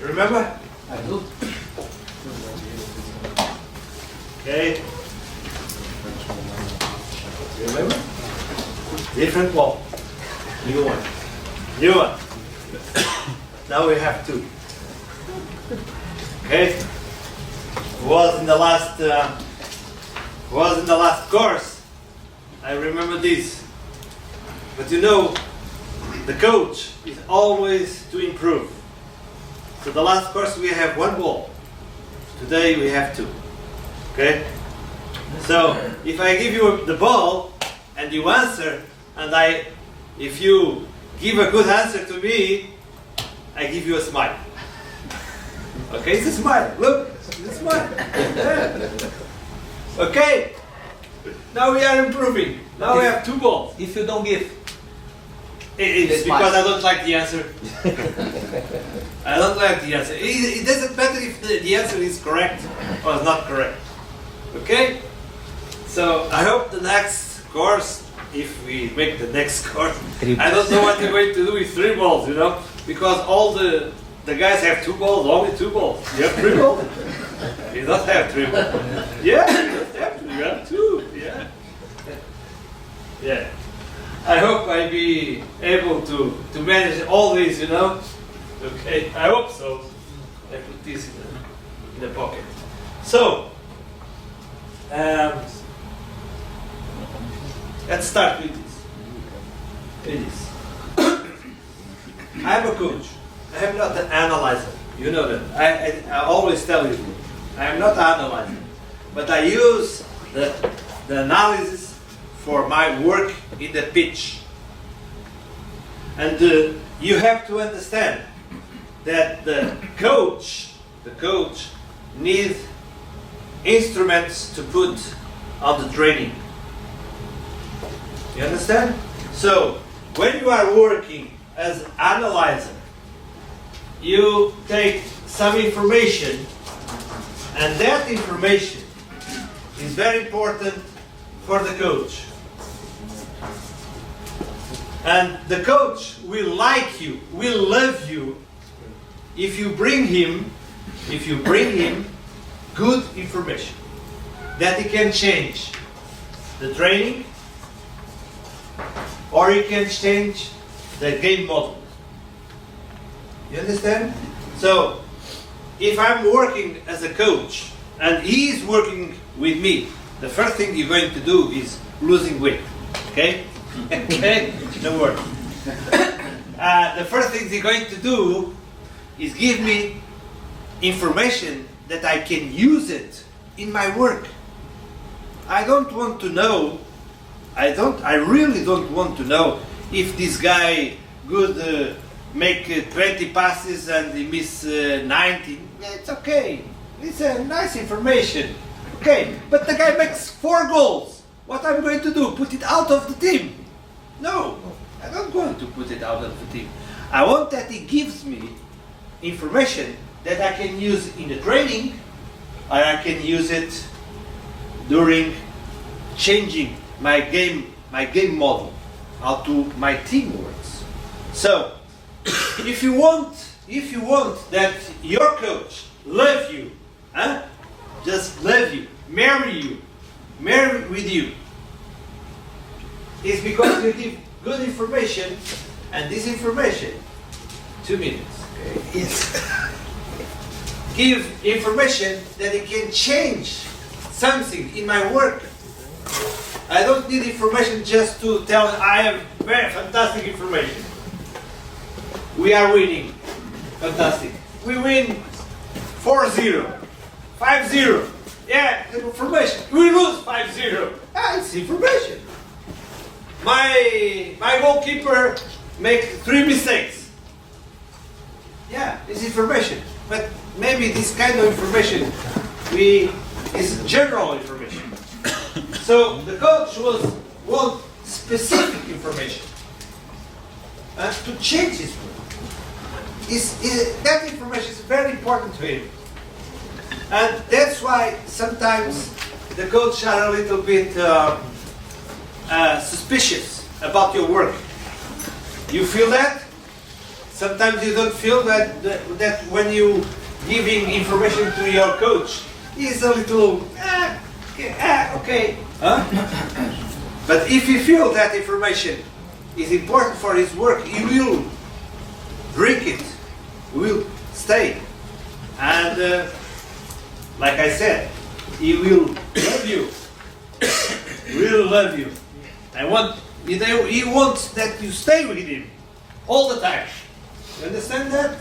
Remember? I do. Okay. Remember? Different ball. New one. New one. Now we have two. Okay. Was in the last course. I remember this. But you know, the coach is always to improve. So the last course we have one ball. Today we have two. Okay? So if I give you the ball and you answer, and if you give a good answer to me, I give you a smile. Okay, it's a smile. Look, it's a smile. Yeah. Okay. Now we are improving. Now we have two balls. If you don't give, it's because I don't like the answer. I don't like the answer. It doesn't matter if the answer is correct or not correct. Okay? So I hope the next course, if we make the next course, I don't know what we're going to do with three balls, you know? Because all the guys have two balls, only two balls. You have three balls? You don't have three balls. Yeah, you don't have to. You have two. Yeah. Yeah. I hope I'll be able to manage all these, you know? Okay, I hope so. I put this in the pocket. So, let's start with this. I'm a coach. I am not an analyzer. You know that. I always tell you, I am not an analyzer. But I use the analysis for my work in the pitch. And you have to understand that the coach needs instruments to put on the training. You understand? So when you are working as analyzer, you take some information, and that information is very important for the coach. And the coach will like you, will love you, if you bring him good information that he can change the training, or he can change the game model. You understand? So if I'm working as a coach and he is working with me, the first thing you're going to do is losing weight. Okay? Okay? Don't worry. The first thing you're going to do is give me information that I can use it in my work. I don't want to know, I really don't want to know if this guy could make 20 passes and he miss 19. It's okay. It's a nice information. Okay, but the guy makes 4 goals. What I'm going to do? Put it out of the team? No, I don't want to put it out of the team. I want that he gives me information that I can use in the training, or I can use it during changing my game model, how to my team works. So, if you want that your coach love you, just love you, marry with you, it's because you give good information, and this information, 2 minutes, okay, is give information that it can change something in my work. I don't need information just to tell I have very fantastic information. We are winning. Fantastic. We win 4-0, 5-0. Yeah, information. We lose 5-0. It's information. My goalkeeper make 3 mistakes. Yeah, it's information. but maybe this kind of information is general information. So the coach want specific information to change his work. That information is very important to him. And that's why sometimes the coach are a little bit suspicious about your work. You feel that? Sometimes you don't feel that when you giving information to your coach, he's a little, okay. Huh? But if you feel that information is important for his work, he will drink it, will stay. And like I said, he will love you. Will love you. He wants that you stay with him all the time. You understand that?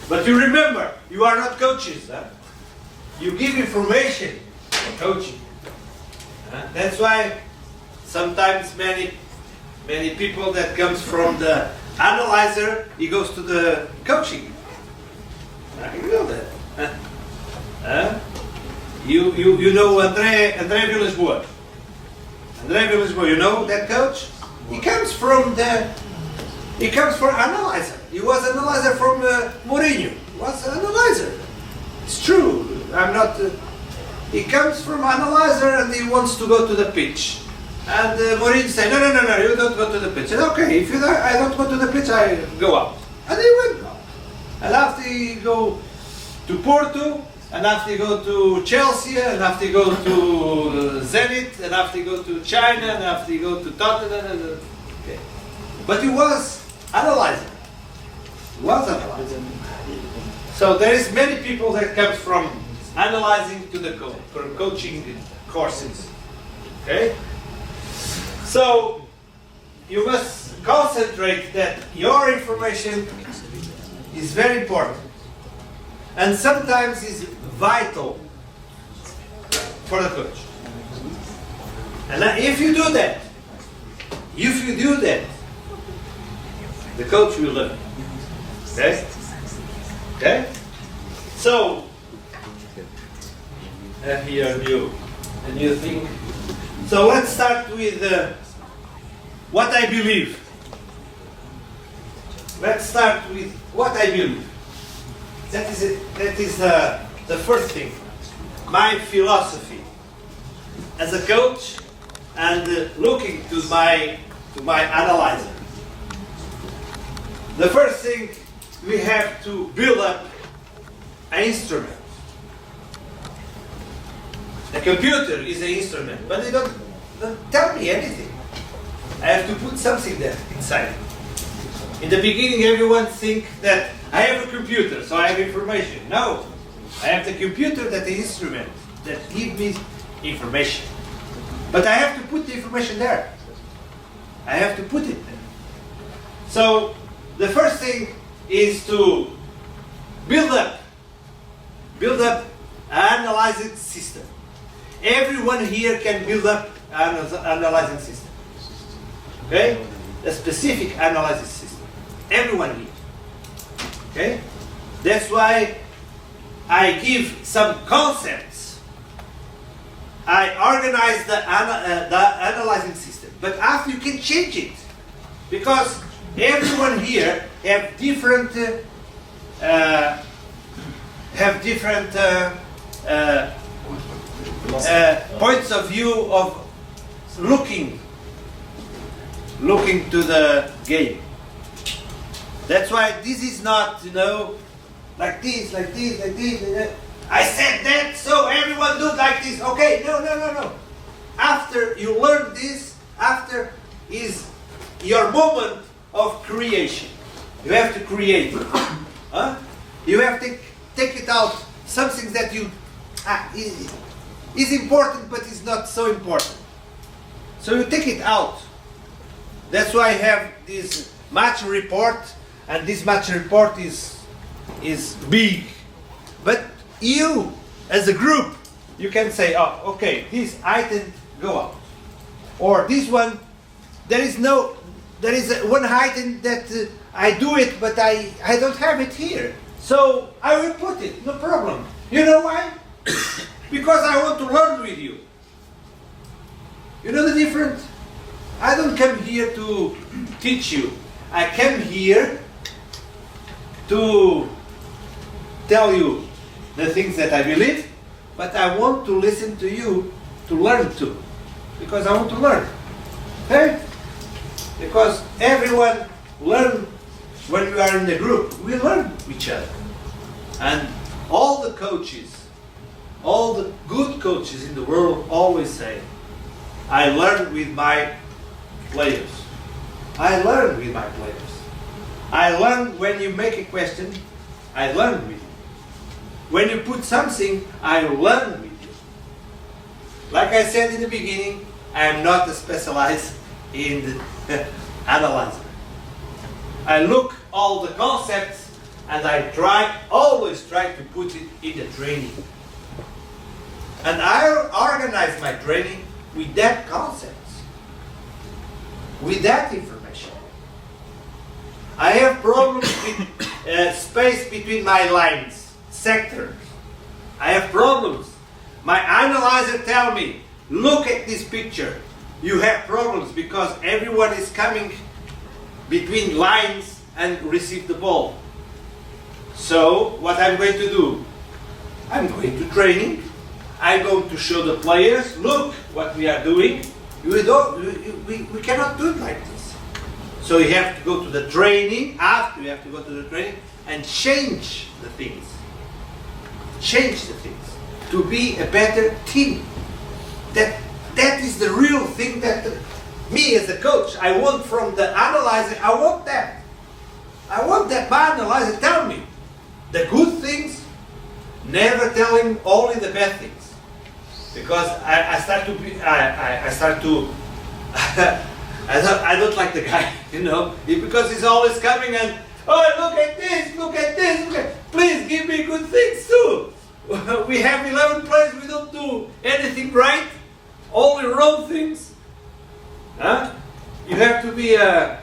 But you remember, you are not coaches. Huh? You give information for coaching. That's why sometimes many people that comes from the analyzer, he goes to the coaching. You know that. You know André Villas-Boas. André Villas-Boas, you know that coach? He comes from analyzer. He was analyzer from Mourinho. He was an analyzer. It's true. I'm not. He comes from analyzer and he wants to go to the pitch. And Mourinho said, no, you don't go to the pitch. I said, okay, if I don't go to the pitch, I go out. And he went out. And after he go to Porto, and after he go to Chelsea, and after he go to Zenit, and after he go to China, and after he go to Tottenham. Okay. But he was analyzing. So there is many people that comes from analyzing to the from coaching courses. Okay? So you must concentrate that your information is very important. And sometimes is vital for the coach. And if you do that, the coach will learn. Okay? Okay? So, here a new thing. So let's start with what I believe. Let's start with what I believe. That is the first thing. My philosophy as a coach and looking to my analyzer. The first thing, we have to build up an instrument. The computer is an instrument, but they don't tell me anything. I have to put something there inside. In the beginning, everyone think that I have a computer, so I have information. No, I have the computer, that the instrument that gives me information. But I have to put the information there. I have to put it there. So the first thing is to build up an analyzing system. Everyone here can build up an analyzing system. Okay? A specific analysis system. Everyone here. Okay? That's why I give some concepts. I organize the analyzing system. But after you can change it. Because everyone here have different points of view of looking to the game. That's why this is not, like this. I said that, so everyone do like this. Okay, no. After you learn this, after is your moment of creation. You have to create it. Huh? You have to take it out. Something that is important, but is not so important. So you take it out. That's why I have this match report, and this match report is big. But you, as a group, you can say, oh, okay, this item go out. Or this one, there is one item that I do it, but I don't have it here. So I will put it, no problem. You know why? Because I want to learn with you. You know the difference? I don't come here to teach you. I came here to tell you the things that I believe, but I want to listen to you to learn too. Because I want to learn. Okay? Because everyone learns when we are in the group. We learn each other. And all the coaches, all the good coaches in the world always say, I learn with my players. I learn with my players. I learn when you make a question, I learn with you. When you put something, I learn with you. Like I said in the beginning, I am not specialized in the analyzer. I look all the concepts and I always try to put it in the training. And I organize my training with that concepts, with that information. I have problems with space between my lines, sectors. I have problems. My analyzer tell me, look at this picture. You have problems because everyone is coming between lines and receive the ball. So what I'm going to do? I'm going to training. I'm going to show the players, look what we are doing. We cannot do it like this. So you have to go to the training, after you have to go to the training and change the things. Change the things to be a better team. That is the real thing that me as a coach, I want from the analyzer, I want that. I want that my analyzer tell me the good things, never tell him only the bad things. Because I don't like the guy, you know, because he's always coming and, oh, look at this, look at this, look at, please give me good things too. We have 11 players, we don't do anything right, only wrong things. Huh? You have to be a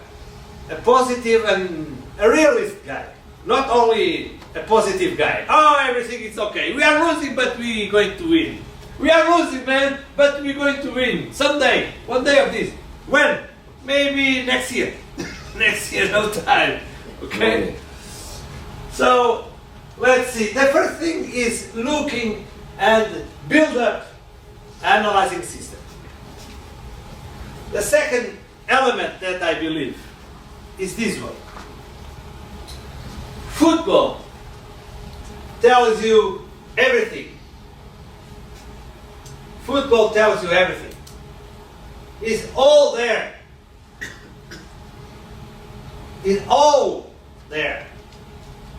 positive and a realist guy, not only a positive guy. Oh, everything is okay. We are losing, but we're going to win. We are losing, man, but we're going to win. Someday, one day of this. When? Maybe next year. Next year, no time. Okay? So, let's see. The first thing is looking and build up analyzing system. The second element that I believe is this one. Football tells you everything. Football tells you everything. It's all there. It's all there.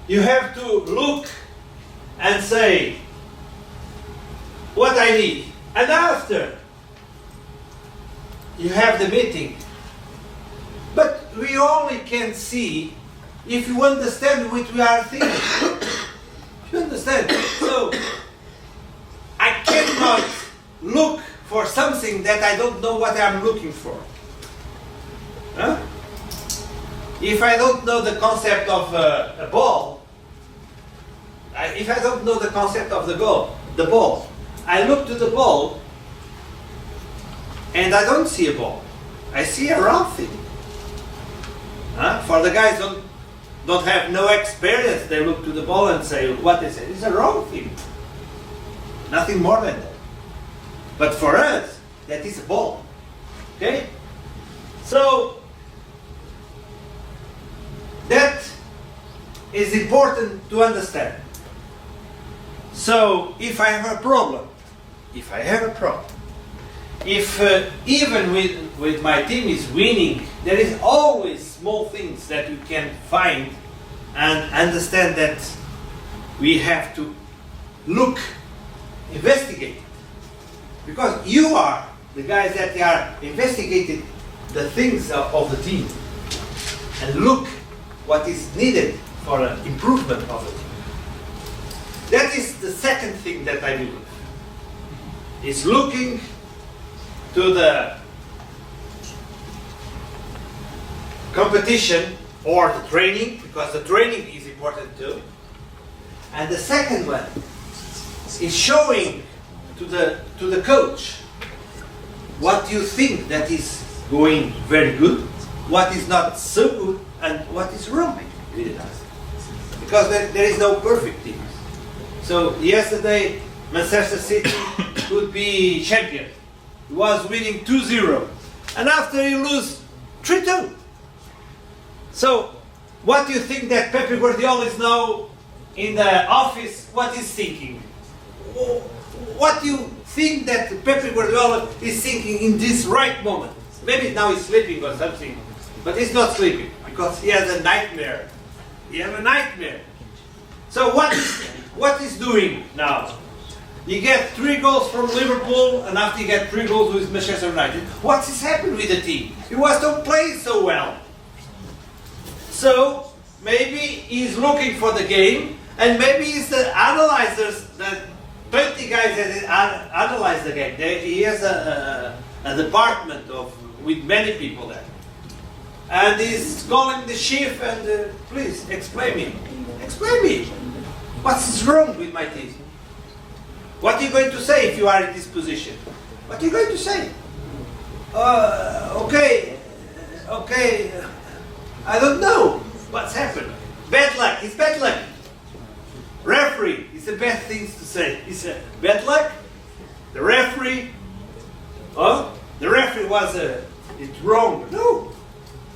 You have to look and say what I need. And after, you have the meeting. But we only can see if you understand what we are thinking. You understand? So, I cannot look for something that I don't know what I'm looking for. Huh? If I don't know the concept of a ball, if I don't know the concept of the ball, I look to the ball and I don't see a ball. I see a round thing. Huh? For the guys don't have no experience, they look to the ball and say, what is it? It's a round thing. Nothing more than that. But for us, that is a ball. Okay? So, that is important to understand. So, if I have a problem, if even with my team is winning, there is always small things that you can find and understand that we have to look, investigate. Because you are the guys that are investigating the things of the team and look what is needed for an improvement of it. That is the second thing that I believe. Is looking to the competition or the training, because the training is important too, And the second one is showing to the coach what you think that is going very good, what is not so good, and what is wrong with us. Because there is no perfect team. So yesterday, Manchester City could be champion. He was winning 2-0. And after he lose 3-2. So what do you think that Pep Guardiola is now in the office, what he's thinking? What do you think that Pep Guardiola is thinking in this right moment? Maybe now he's sleeping or something, but he's not sleeping because he has a nightmare. He has a nightmare. So what is doing now? You get 3 goals from Liverpool, and after you get 3 goals with Manchester United, what has happened with the team? He was not playing so well. So maybe he's looking for the game, and maybe he's the analyzers, the 20 guys that analyze the game. He has a department with many people there. And he's calling the chief and please explain me. Explain me. What's wrong with my team? What are you going to say if you are in this position? What are you going to say? Okay, I don't know what's happened. Bad luck, it's bad luck. Referee, it's the best things to say. It's bad luck. The referee, the referee was it's wrong. No,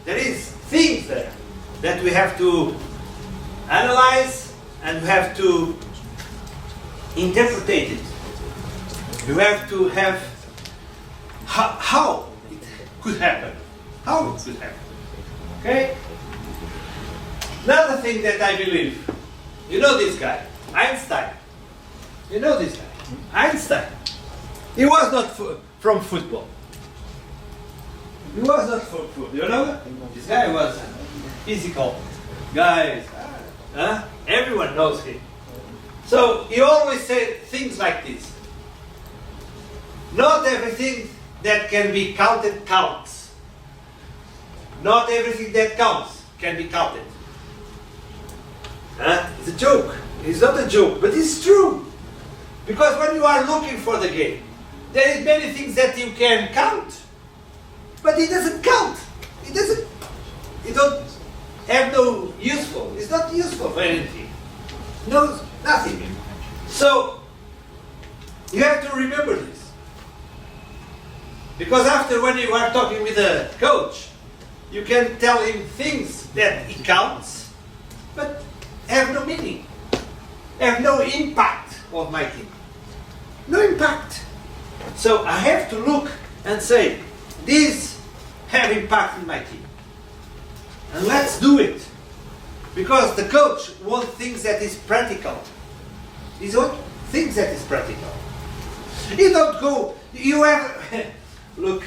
there is things there that we have to analyze and we have to interpret it. You have to have how it could happen. How it could happen. Okay? Another thing that I believe, you know this guy, Einstein. You know this guy, Einstein. He was not from football. He was not from football. You know? This guy was physical. Guys, everyone knows him. So he always said things like this. Not everything that can be counted counts. Not everything that counts can be counted. It's a joke. It's not a joke, but it's true. Because when you are looking for the game, there is many things that you can count, but it doesn't count. It don't have no useful. It's not useful for anything. No, nothing. So you have to remember this. Because after when you are talking with a coach, you can tell him things that he counts, but have no meaning, have no impact of my team. No impact. So I have to look and say, these have impact in my team. And let's do it. Because the coach wants things that is practical. He wants things that is practical. You don't go, you have, look,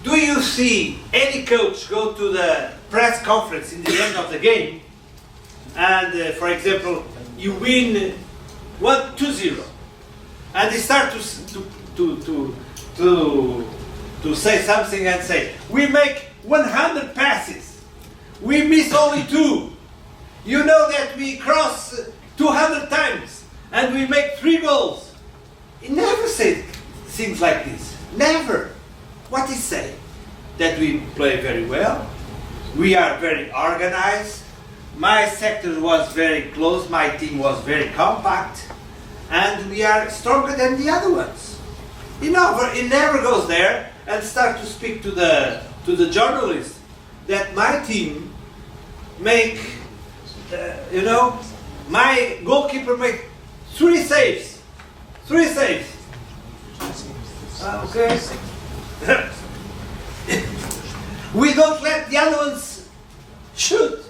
do you see any coach go to the press conference in the end of the game and, for example, you win 2-0 and they start to say something and say, we make 100 passes, we miss only 2. You know that we cross 200 times and we make 3 goals. He never said things like this. Never. What he say? That we play very well, we are very organized, my sector was very close, my team was very compact, and we are stronger than the other ones. He never goes there and start to speak to the journalist that my team make, my goalkeeper make 3 saves. 3 saves. Okay. We don't let the other ones shoot,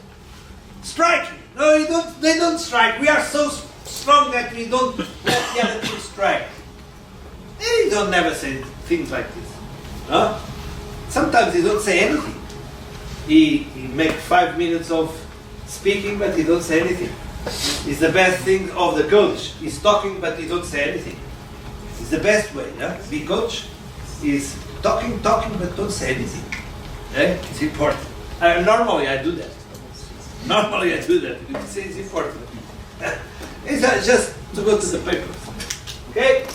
strike. No, they don't strike. We are so strong that we don't let the other team strike. They don't never say things like this. Huh? Sometimes he don't say anything. He make 5 minutes of speaking, but he don't say anything. It's the best thing of the coach. He's talking, but he don't say anything. It's the best way. Yeah? Be coach is talking, but don't say anything. It's important. Normally I do that. It's important. It's just to go to the papers. Okay?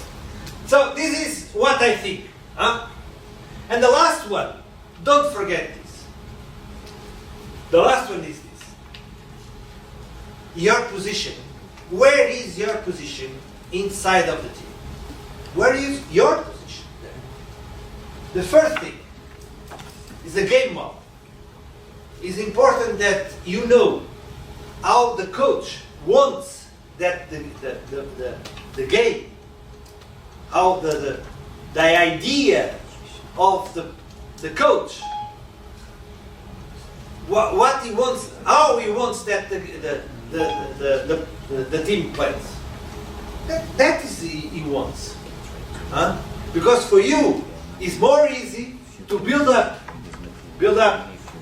So this is what I think. Huh? And the last one, don't forget this. The last one is this. Your position. Where is your position inside of the team? Where is your position there? The first thing is the game model. It's important that you know how the coach wants that the game, how the idea of the coach, what he wants, how he wants that the team plays. That is he wants. Huh? Because for you, it's more easy to build up,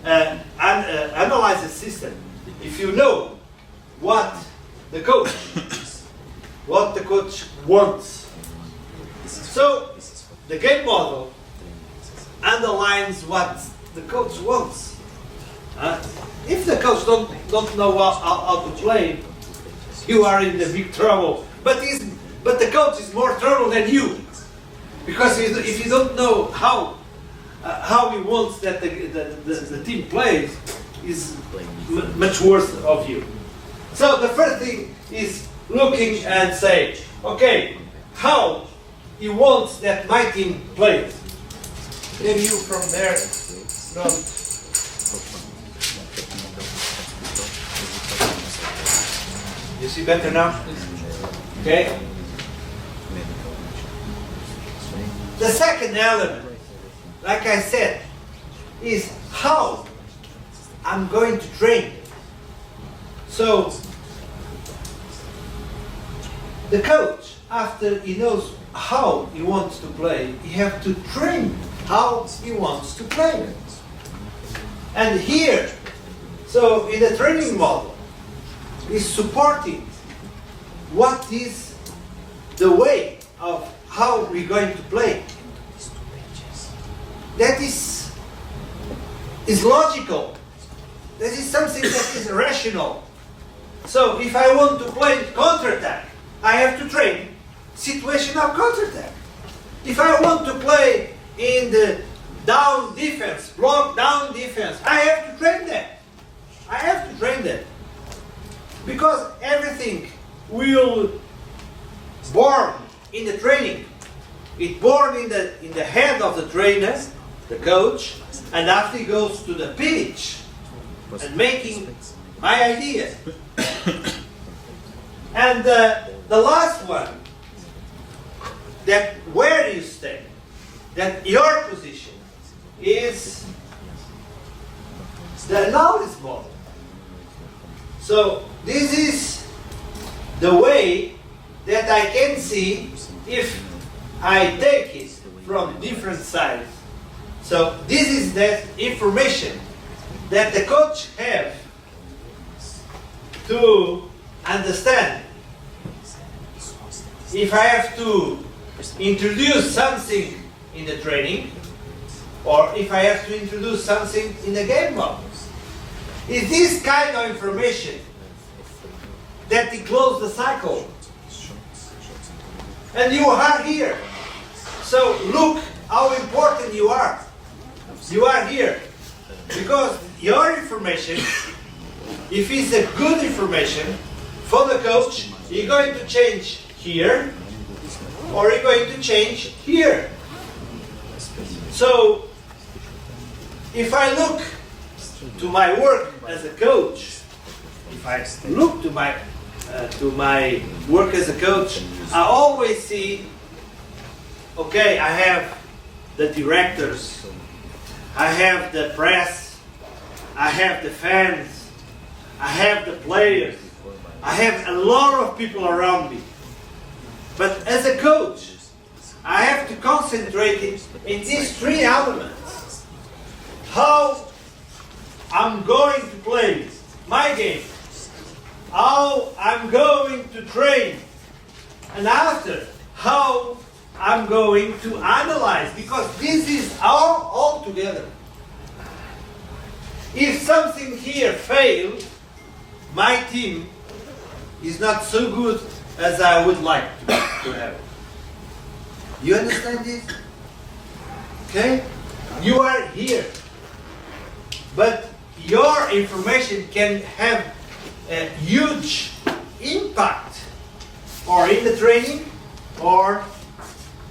and analyze the system if you know what the coach wants. So the game model underlines what the coach wants. If the coach don't know how to play, you are in the big trouble. But the coach is more trouble than you, because if you don't know how he wants that the team plays, is much worse of you. So the first thing is looking and say, okay, how he wants that my team plays. Maybe you from there don't. You see better now? Okay. The second element, like I said, is how I'm going to train. So the coach, after he knows how he wants to play, he has to train how he wants to play. And here, so in the training model, is supporting what is the way of how we're going to play. That is logical. That is something that is rational. So if I want to play counterattack, I have to train situational counterattack. If I want to play in the down defense, block down defense, I have to train that. I have to train that. Because everything will born in the training. It's born in the head of the trainer, the coach, and after he goes to the pitch and making my idea. And the last one, that where you stay, that your position is the analysis model. So this is the way that I can see if I take it from different sides. So this is the information that the coach have to understand. If I have to introduce something in the training, or if I have to introduce something in the game models. It's this kind of information that it closes the cycle. And you are here. So look how important you are. You are here. Because your information, if it's a good information for the coach, you're going to change here, or you're going to change here. So if I look to my work as a coach, if I look to my work as a coach, I always see, okay, I have the directors, I have the press, I have the fans, I have the players, I have a lot of people around me. But as a coach, I have to concentrate in these three elements. How I'm going to play my game, how I'm going to train, and after, how I'm going to analyze, because this is all together. If something here fails, my team is not so good as I would like to have it. You understand this? Okay? You are here. But your information can have a huge impact or in the training or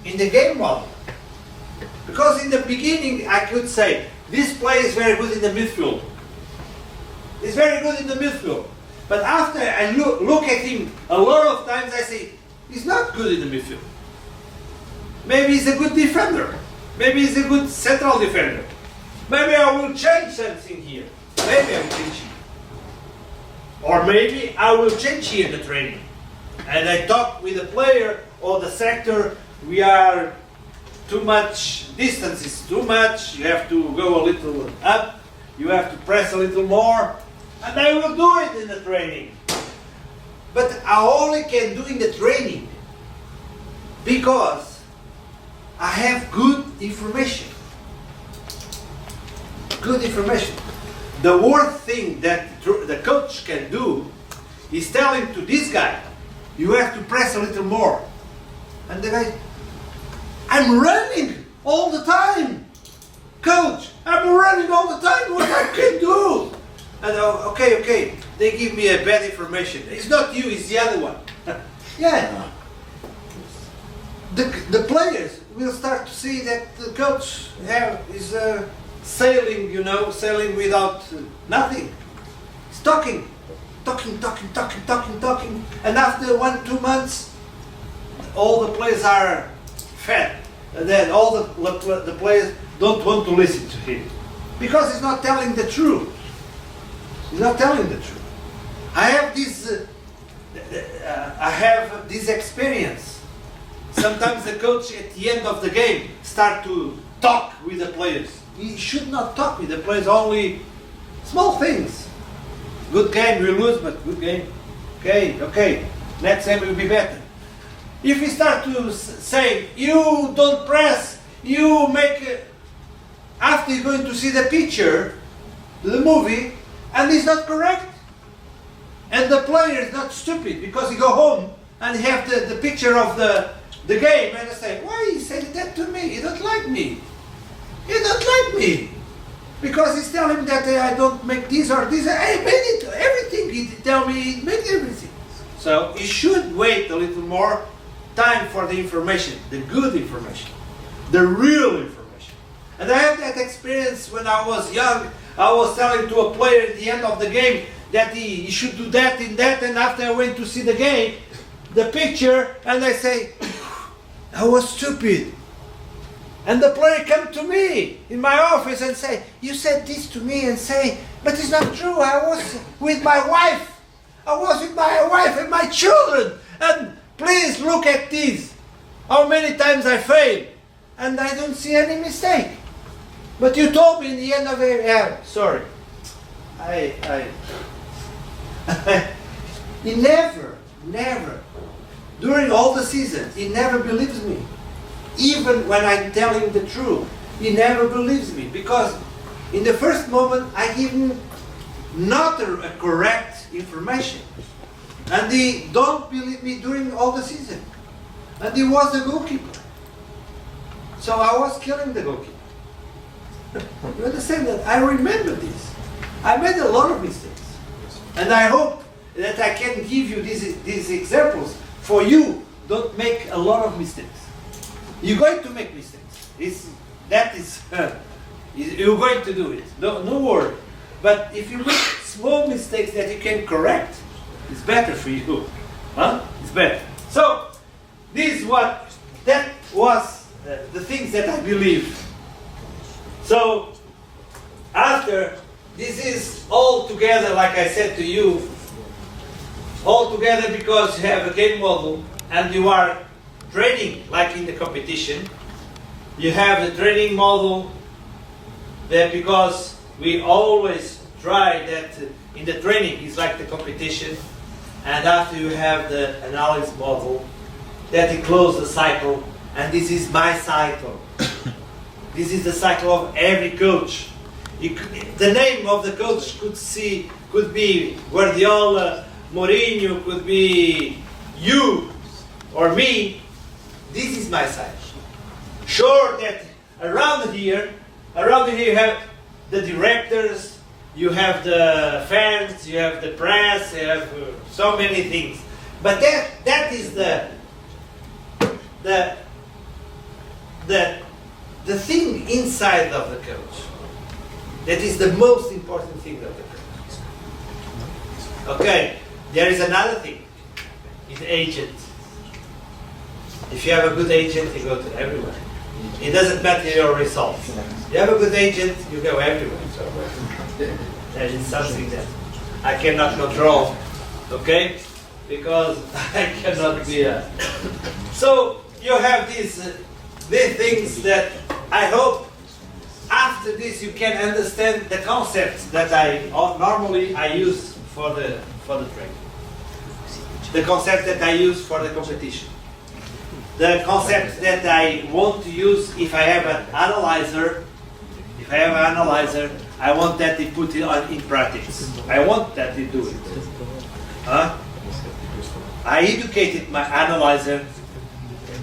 in the game model. Because in the beginning I could say, this player is very good in the midfield. He's very good in the midfield. But after I look at him a lot of times, I say, he's not good in the midfield. Maybe he's a good defender. Maybe he's a good central defender. Maybe I will change something here. Maybe I will change here. Or maybe I will change here the training. And I talk with the player or the sector, we are too much, distance is too much, you have to go a little up, you have to press a little more, and I will do it in the training. But I only can do in the training because I have good information. Good information. The worst thing that the coach can do is telling to this guy, you have to press a little more. And the guy, I'm running all the time. Coach, I'm running all the time. What I can do? And okay. They give me a bad information. It's not you, it's the other one. Yeah. The players will start to see that the coach is sailing, sailing without nothing. He's talking. And after 1-2 months, all the players are fat. And then all the players don't want to listen to him. Because he's not telling the truth. He's not telling the truth. I have this experience. Sometimes the coach at the end of the game start to talk with the players. He should not talk with the players, only small things. Good game, we lose, but good game. Okay. Next time will be better. If we start to say, you don't press, you make, after you're going to see the picture, the movie, and it's not correct. And the player is not stupid because he go home and have the picture of the game and I say, why you said that to me? You don't like me. You don't like me. Because he's telling that I don't make this or this. I made it, everything. He tell me he made everything. So he should wait a little more time for the information, the good information, the real information. And I had that experience when I was young. I was telling to a player at the end of the game that he should do that and that, and after I went to see the game, the picture, and I say, I was stupid. And the player come to me in my office and say, you said this to me, and say, but it's not true, I was with my wife. I was with my wife and my children, and please look at this. How many times I failed, and I don't see any mistake. But you told me in the end of it, sorry. He never, during all the season, he never believes me. Even when I tell him the truth, he never believes me. Because in the first moment, I give him not a correct information. And he don't believe me during all the season. And he was the goalkeeper. So I was killing the goalkeeper. You understand that? I remember this. I made a lot of mistakes. And I hope that I can give you these examples for you. Don't make a lot of mistakes. You're going to make mistakes. You're going to do it. No worry. But if you make small mistakes that you can correct, it's better for you. It's better. So, that was the things that I believe. So, after, this is all together, like I said to you, all together because you have a game model and you are training like in the competition. You have the training model that because we always try that in the training is like the competition, and after you have the analysis model that it closes the cycle, and this is my cycle. This is the cycle of every coach. The name of the coach could be Guardiola, Mourinho, could be you or me. This is my side. Sure that around here you have the directors, you have the fans, you have the press, you have so many things. But that is the thing inside of the coach. That is the most important thing of the coach. Okay, there is another thing. It's agent. If you have a good agent, you go to everywhere. It doesn't matter your results. You have a good agent, you go everywhere. So that is something that I cannot control, okay? Because I cannot be a... So you have these things that I hope after this you can understand the concepts that normally I use for the training. The concept that I use for the competition. The concept that I want to use if I have an analyzer. If I have an analyzer, I want that they put it in practice. I want that they do it. Huh? I educated my analyzer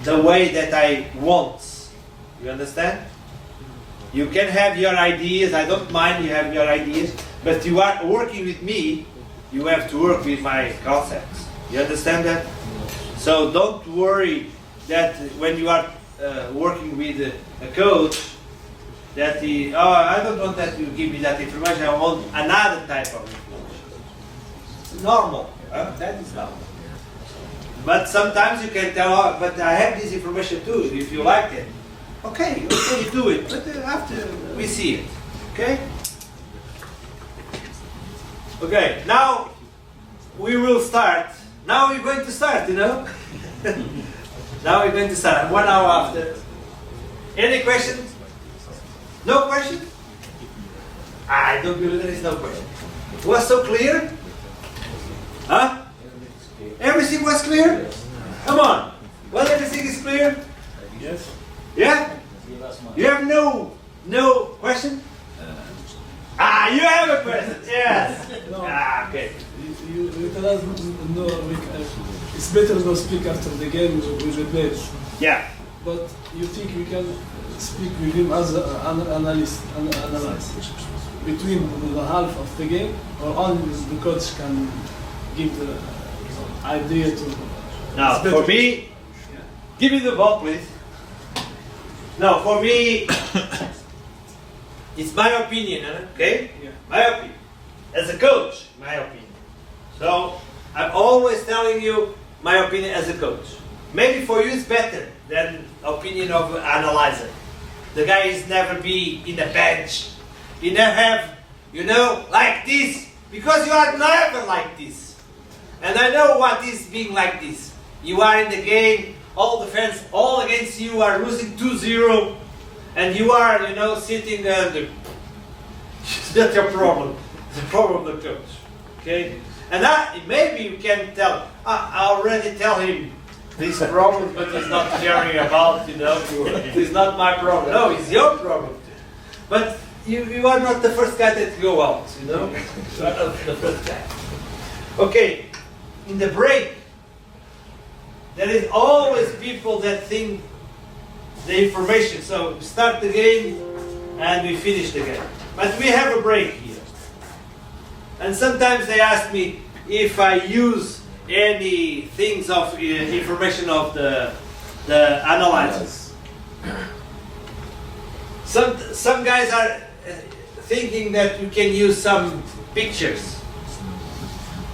the way that I want. You understand? You can have your ideas. I don't mind you have your ideas, but you are working with me. You have to work with my concepts. You understand that? So don't worry that when you are working with a coach, that I don't want that you give me that information. I want another type of information. It's normal. That is normal. But sometimes you can tell, but I have this information too. If you like it, okay, do it. But after we see it, okay. Okay. Now we will start. Now we're going to start. You know. Now we're going to start. 1 hour after. Any questions? No question? I don't believe there is no question. It was so clear? Huh? Everything was clear? Come on. Well, everything is clear? Yes. Yeah? You have no question? You have a question. Yes. No. Okay. You tell us, no, it's better to speak after the game with the players. Yeah. But you think we can speak with him as an analyst, between the half of the game, or only the coach can give the idea to... Now, for me, give me the ball, please. Now, for me, it's my opinion, okay? Yeah. My opinion. As a coach, my opinion. So, I'm always telling you my opinion as a coach. Maybe for you it's better than opinion of an analyzer. The guy is never be in the bench. You never have, like this, because you are never like this. And I know what is being like this. You are in the game, all the fans, all against you are losing 2-0, and you are, sitting there. That's your problem. The problem of the coach. Okay? And maybe you can tell, I already tell him this problem, but he's not caring about, It's not my problem. No, it's your problem. But you are not the first guy that go out, You are not the first guy. Okay, in the break, there is always people that think the information. So we start the game and we finish the game. But we have a break here. And sometimes they ask me if I use any things of information of the analyzers. Some guys are thinking that you can use some pictures.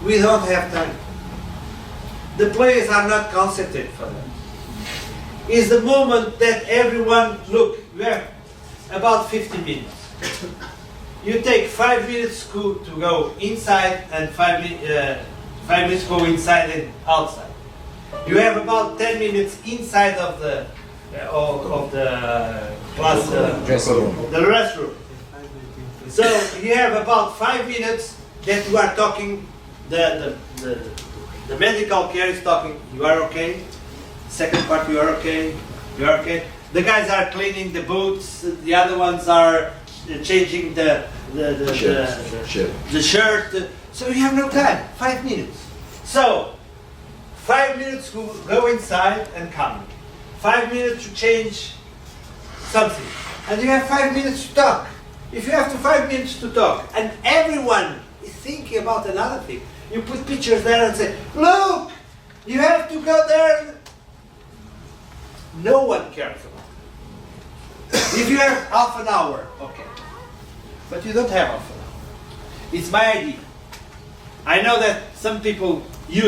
We don't have time. The players are not concentrated for that. It's the moment that everyone, look, we have about 50 minutes. You take 5 minutes to go inside and 5 minutes go inside and outside. You have about 10 minutes inside of the class, the restroom. So you have about 5 minutes that you are talking. The medical care is talking. You are okay. Second part, you are okay. You are okay. The guys are cleaning the boots. The other ones are changing the shirt. So you have no time. 5 minutes. So, 5 minutes to go inside and come. 5 minutes to change something. And you have 5 minutes to talk. If you have 5 minutes to talk, and everyone is thinking about another thing, you put pictures there and say, look, you have to go there. No one cares about it. If you have half an hour, okay. But you don't have half an hour. It's my idea. I know that some people use